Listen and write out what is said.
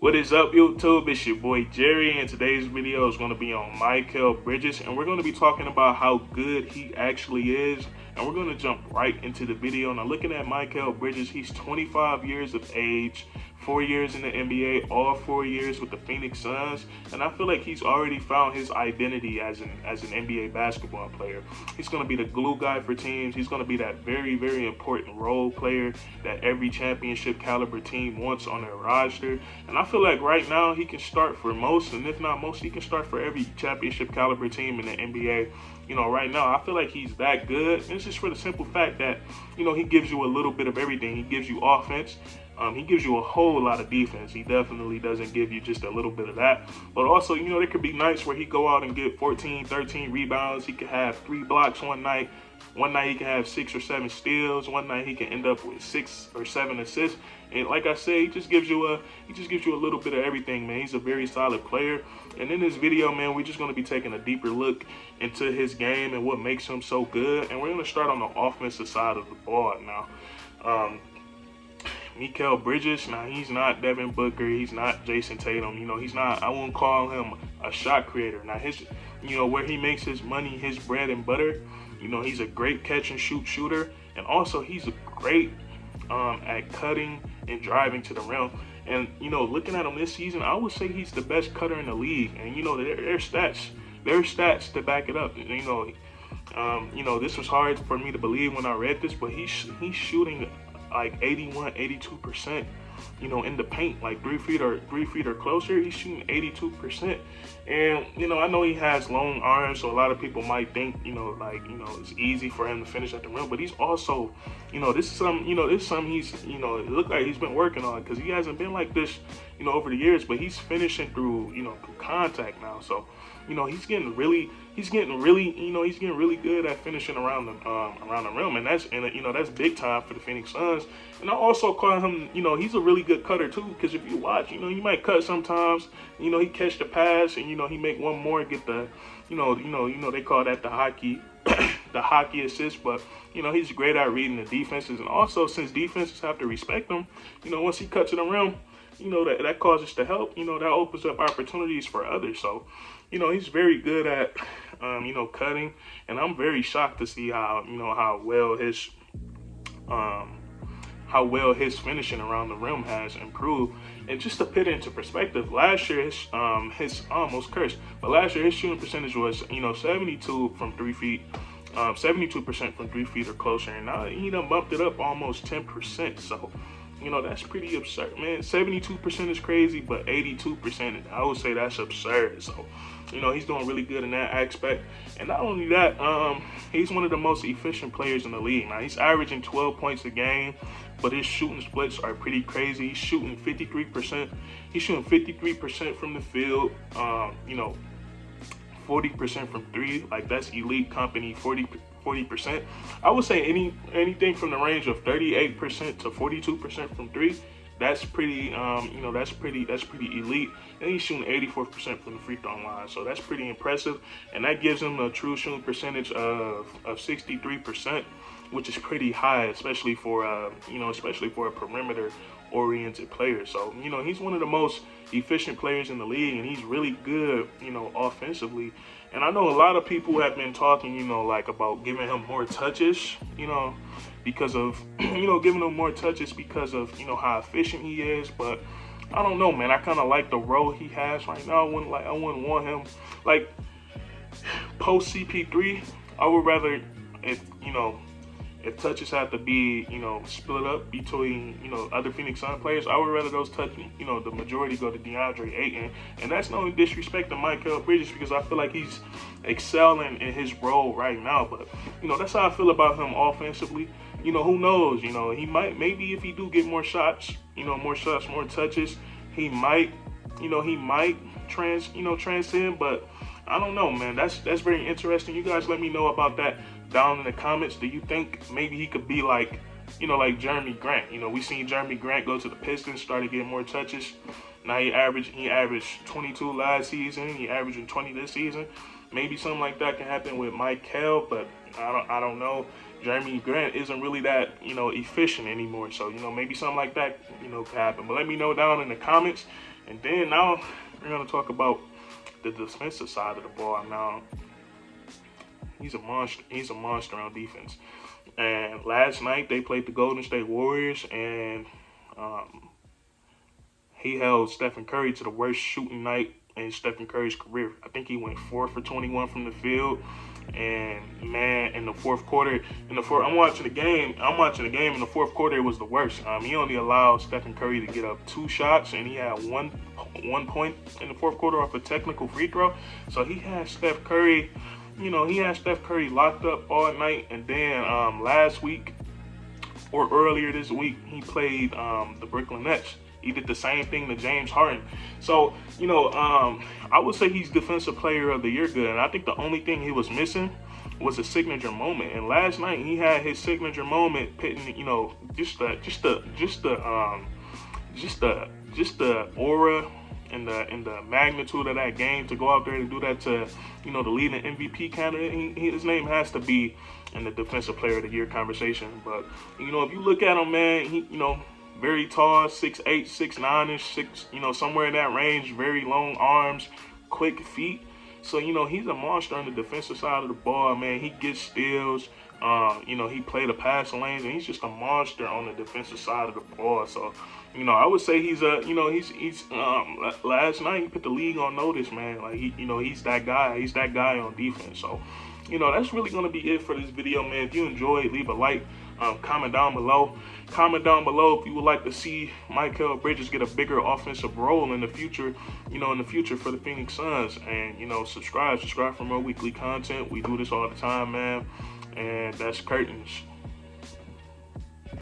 What is up, YouTube? It's your boy Jerry, and today's video is going to be on Mikal Bridges, and we're going to be talking about how good he actually is, and we're going to jump right into the video. Now, looking at Mikal Bridges, he's 25 years of age, 4 years in the NBA, all 4 years with the Phoenix Suns, and I feel like he's already found his identity as an NBA basketball player. He's going to be the glue guy for teams. He's going to be that very, very important role player that every championship caliber team wants on their roster. And I feel like right now he can start for most, and if not most, he can start for every championship caliber team in the NBA. Right now I feel like he's that good. And it's just for the simple fact that, he gives you a little bit of everything. He gives you offense. He gives you a whole lot of defense. He definitely doesn't give you just a little bit of that. But also, there could be nights where he go out and get 14, 13 rebounds. He could have 3 blocks one night. One night he can have 6 or 7 steals. One night he can end up with 6 or 7 assists. And like I said, he just gives you a little bit of everything, man. He's a very solid player. And in this video, man, we're just going to be taking a deeper look into his game and what makes him so good. And we're going to start on the offensive side of the ball now. Mikal Bridges, now he's not Devin Booker, he's not Jason Tatum, he's not, I won't call him a shot creator. Now his, where he makes his money, his bread and butter, he's a great catch and shoot shooter, and also he's a great at cutting and driving to the rim. And, looking at him this season, I would say he's the best cutter in the league, and, there's stats to back it up. This was hard for me to believe when I read this, but he's shooting like 81, 82%, in the paint, like 3 feet or closer. He's shooting 82%. And, I know he has long arms, so a lot of people might think, it's easy for him to finish at the rim, but he's also, this is something he's, it looked like he's been working on, because he hasn't been like this, over the years, but he's finishing through, through contact now. So, he's getting really good at finishing around the rim, and that's big time for the Phoenix Suns. And I also call him, he's a really good cutter too, because if you watch, he might cut sometimes, he catch the pass, and he make one more, get the, they call that the hockey the hockey assist. But he's great at reading the defenses, and also since defenses have to respect him, once he cuts to the rim, that causes to help, that opens up opportunities for others. So, he's very good at, cutting, and I'm very shocked to see how well his finishing around the rim has improved. And just to put it into perspective, last year his almost cursed, but last year his shooting percentage was 72 from 3 feet, 72% from 3 feet or closer, and now he done bumped it up almost 10%. So that's pretty absurd, man. 72% is crazy, but 82%, I would say that's absurd. So, he's doing really good in that aspect. And not only that, he's one of the most efficient players in the league. Now, he's averaging 12 points a game, but his shooting splits are pretty crazy. He's shooting 53%. He's shooting 53% from the field, 40% from 3. Like, that's elite company, 40%. I would say anything from the range of 38% to 42% from 3. That's pretty, that's pretty elite. And he's shooting 84% from the free throw line, so that's pretty impressive. And that gives him a true shooting percentage of 63%, which is pretty high, especially for a perimeter-oriented player. So, he's one of the most efficient players in the league, and he's really good, offensively. And I know a lot of people have been talking, about giving him more touches, because of, giving him more touches because of, how efficient he is. But I don't know, man. I kind of like the role he has right now. I wouldn't want him, like, post CP3. I would rather, if touches have to be, split up between, other Phoenix Sun players, I would rather those touches, the majority go to DeAndre Ayton. And that's no disrespect to Mikal Bridges, because I feel like he's excelling in his role right now. But, that's how I feel about him offensively. Who knows? Maybe if he do get more shots, more touches, he might transcend. But I don't know, man. That's very interesting. You guys let me know about that down in the comments. Do you think maybe he could be like, like Jeremy Grant? We seen Jeremy Grant go to the Pistons, started getting more touches. Now he averaged 22 last season. He averaging 20 this season. Maybe something like that can happen with Mikal, but I don't know. Jeremy Grant isn't really that, efficient anymore. So, maybe something like that, could happen. But let me know down in the comments. And then now we're gonna talk about the defensive side of the ball. Now he's a monster. He's a monster on defense. And last night they played the Golden State Warriors, and he held Stephen Curry to the worst shooting night in Stephen Curry's career. I think he went 4 for 21 from the field. And man, in the fourth quarter, I'm watching the game. In the fourth quarter, it was the worst. He only allowed Stephen Curry to get up 2 shots, and he had one point in the fourth quarter off a technical free throw. So he had Steph Curry, locked up all night. And then last week or earlier this week, he played the Brooklyn Nets. He did the same thing to James Harden. So, I would say he's Defensive Player of the Year good. And I think the only thing he was missing was a signature moment. And last night he had his signature moment, pitting, just the aura and the magnitude of that game, to go out there and do that to, the leading MVP candidate. His name has to be in the Defensive Player of the Year conversation. But, if you look at him, man, he, very tall, 6'8", 6'9", somewhere in that range. Very long arms, quick feet. So, he's a monster on the defensive side of the ball, man. He gets steals. He played the passing lanes, and he's just a monster on the defensive side of the ball. So, I would say he's last night he put the league on notice, man. Like, he's that guy. He's that guy on defense. So, that's really going to be it for this video, man. If you enjoyed, leave a like. Comment down below. Comment down below if you would like to see Mikal Bridges get a bigger offensive role in the future, for the Phoenix Suns. And, subscribe for more weekly content. We do this all the time, man. And that's curtains.